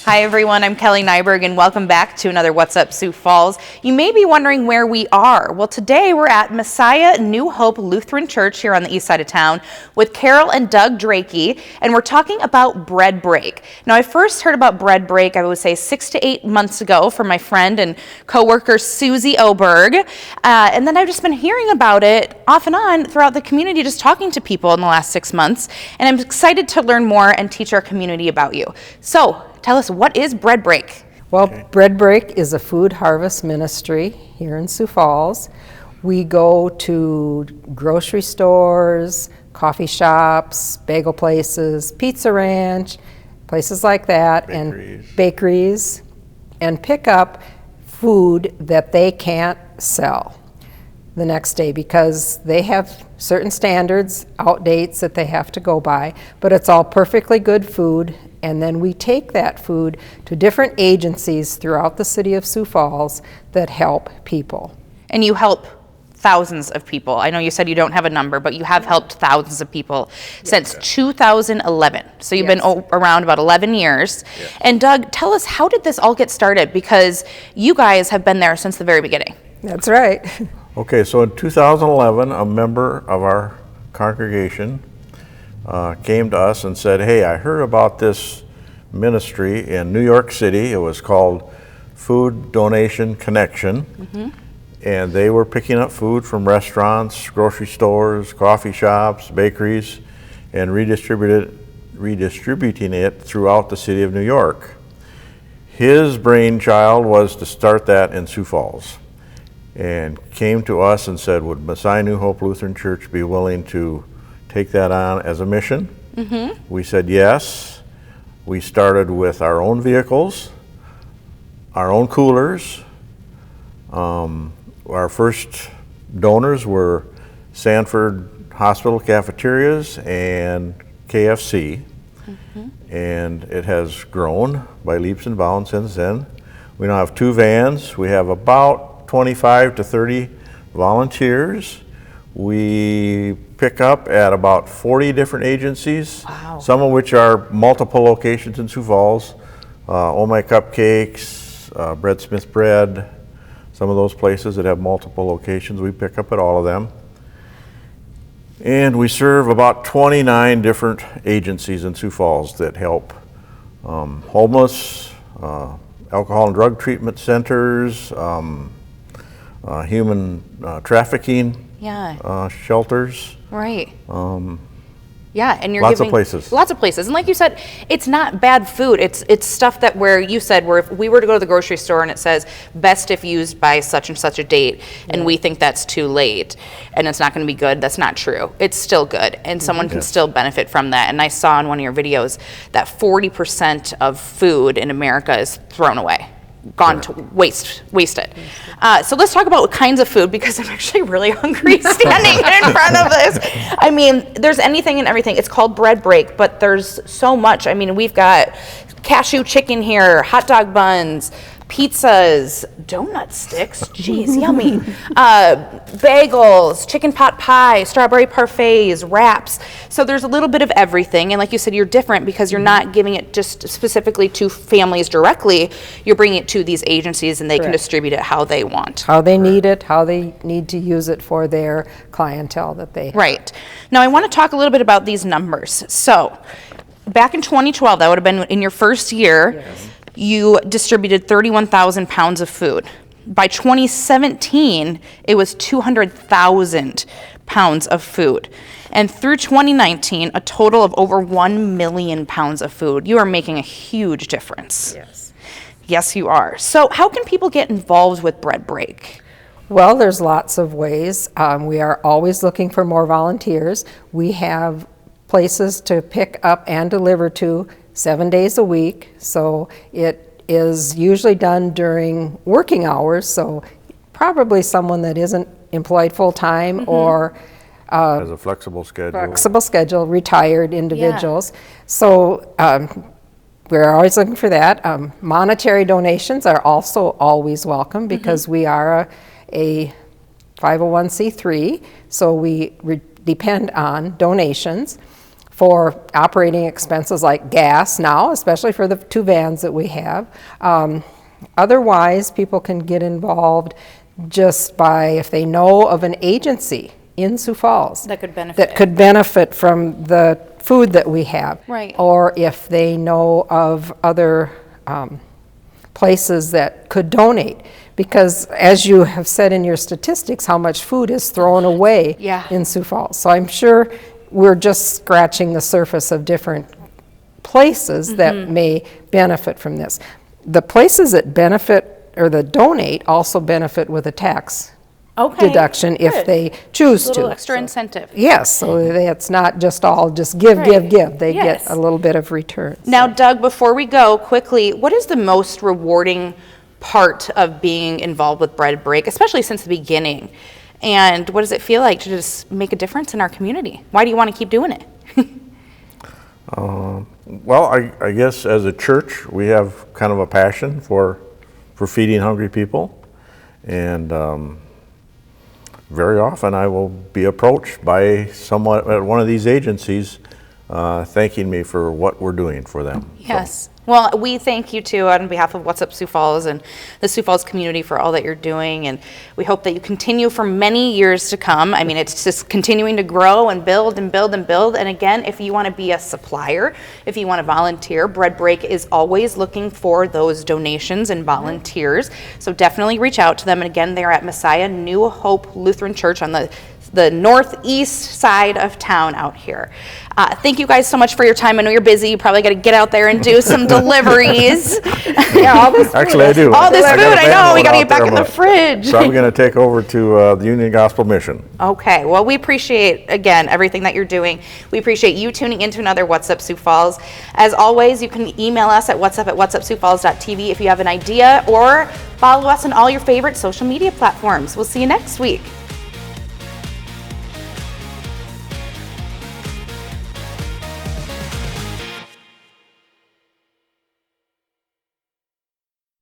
Hi everyone, I'm Kelly Nyberg and welcome back to another What's Up Sioux Falls. You may be wondering where we are. Well, today we're at Messiah New Hope Lutheran Church here on the east side of town with Carol and Doug Drakey, and we're talking about Bread Break. Now, I first heard about Bread Break, I would say 6 to 8 months ago from my friend and co-worker Susie Oberg, and then I've just been hearing about it off and on throughout the community, just talking to people in the last 6 months, and I'm excited to learn more and teach our community about you. So, tell us, what is Bread Break? Well, Bread Break is a food harvest ministry here in Sioux Falls. We go to grocery stores, coffee shops, bagel places, pizza ranch, places like that, and bakeries, and pick up food that they can't sell the next day because they have certain standards, outdates that they have to go by, but it's all perfectly good food. And then we take that food to different agencies throughout the city of Sioux Falls that help people. And you help thousands of people. I know you said you don't have a number, but you have helped thousands of people since 2011. So you've been around about 11 years. Yes. And Doug, tell us, how did this all get started? Because you guys have been there since the very beginning. That's right. Okay, so in 2011, a member of our congregation came to us and said, hey, I heard about this ministry in New York City. It was called Food Donation Connection. Mm-hmm. And they were picking up food from restaurants, grocery stores, coffee shops, bakeries, and redistributing it throughout the city of New York. His brainchild was to start that in Sioux Falls, and came to us and said, would Messiah New Hope Lutheran Church be willing to take that on as a mission? Mm-hmm. We said yes. We started with our own vehicles, our own coolers. Our first donors were Sanford Hospital Cafeterias and KFC. Mm-hmm. And it has grown by leaps and bounds since then. We now have 2 vans. We have about 25 to 30 volunteers. We pick up at about 40 different agencies, wow. Some of which are multiple locations in Sioux Falls. Oh My Cupcakes, Bread Smith Bread, some of those places that have multiple locations, we pick up at all of them. And we serve about 29 different agencies in Sioux Falls that help homeless, alcohol and drug treatment centers, human trafficking shelters. Right. And you're lots giving of places. Lots of places. And like you said, it's not bad food. It's stuff that where if we were to go to the grocery store and it says best if used by such and such a date, and we think that's too late and it's not going to be good, that's not true. It's still good, and someone can still benefit from that. And I saw in one of your videos that 40% of food in America is thrown away. Gone to wasted. So let's talk about what kinds of food, because I'm actually really hungry standing in front of this. I mean, there's anything and everything. It's called Bread Break, but there's so much. I mean, we've got cashew chicken here, hot dog buns, pizzas, donut sticks, geez, yummy, bagels, chicken pot pie, strawberry parfaits, wraps. So there's a little bit of everything. And like you said, you're different because you're not giving it just specifically to families directly. You're bringing it to these agencies, and they can distribute it how they want. How they need it, how they need to use it for their clientele that they have. Right. Now I want to talk a little bit about these numbers. So back in 2012, that would have been in your first year. Yes. You distributed 31,000 pounds of food. By 2017, it was 200,000 pounds of food. And through 2019, a total of over 1 million pounds of food. You are making a huge difference. Yes. Yes, you are. So how can people get involved with Bread Break? Well, there's lots of ways. We are always looking for more volunteers. We have places to pick up and deliver to 7 days a week, so it is usually done during working hours, so probably someone that isn't employed full-time or has a flexible schedule, retired individuals. So we're always looking for that. Monetary donations are also always welcome because we are a 501c3, so we depend on donations. for operating expenses like gas now, especially for the 2 vans that we have. Otherwise, people can get involved just by, if they know of an agency in Sioux Falls That could benefit. that could benefit from the food that we have. Right. Or if they know of other places that could donate. Because as you have said in your statistics, how much food is thrown away Yeah. in Sioux Falls. So I'm sure we're just scratching the surface of different places that may benefit from this. The places that benefit or that donate also benefit with a tax Okay, deduction if good. they choose Little to. extra incentive. Yes, so it's not just all just give, Right. give. They Yes. get a little bit of return. Now, Doug, before we go, quickly, what is the most rewarding part of being involved with Bread Break, especially since the beginning? And what does it feel like to just make a difference in our community? Why do you want to keep doing it? Well, I guess as a church, we have kind of a passion for feeding hungry people. And very often I will be approached by someone at one of these agencies thanking me for what we're doing for them. Yes. Well, we thank you too on behalf of What's Up Sioux Falls and the Sioux Falls community for all that you're doing, and we hope that you continue for many years to come. I mean, it's just continuing to grow and build and build and build. And again, if you want to be a supplier, if you want to volunteer, Bread Break is always looking for those donations and volunteers. So definitely reach out to them. And again, they're at Messiah New Hope Lutheran Church on the northeast side of town out here. Thank you guys so much for your time. I know you're busy. You probably got to get out there and do some deliveries. Yeah, all this food. Actually, I do. All this I food, got a I van know. We load got to out get back there, in the but fridge. So I'm going to take over to the Union Gospel Mission. Okay, well, we appreciate, again, everything that you're doing. We appreciate you tuning into another What's Up Sioux Falls. As always, you can email us at whatsup@whatsupsiouxfalls.tv if you have an idea, or follow us on all your favorite social media platforms. We'll see you next week.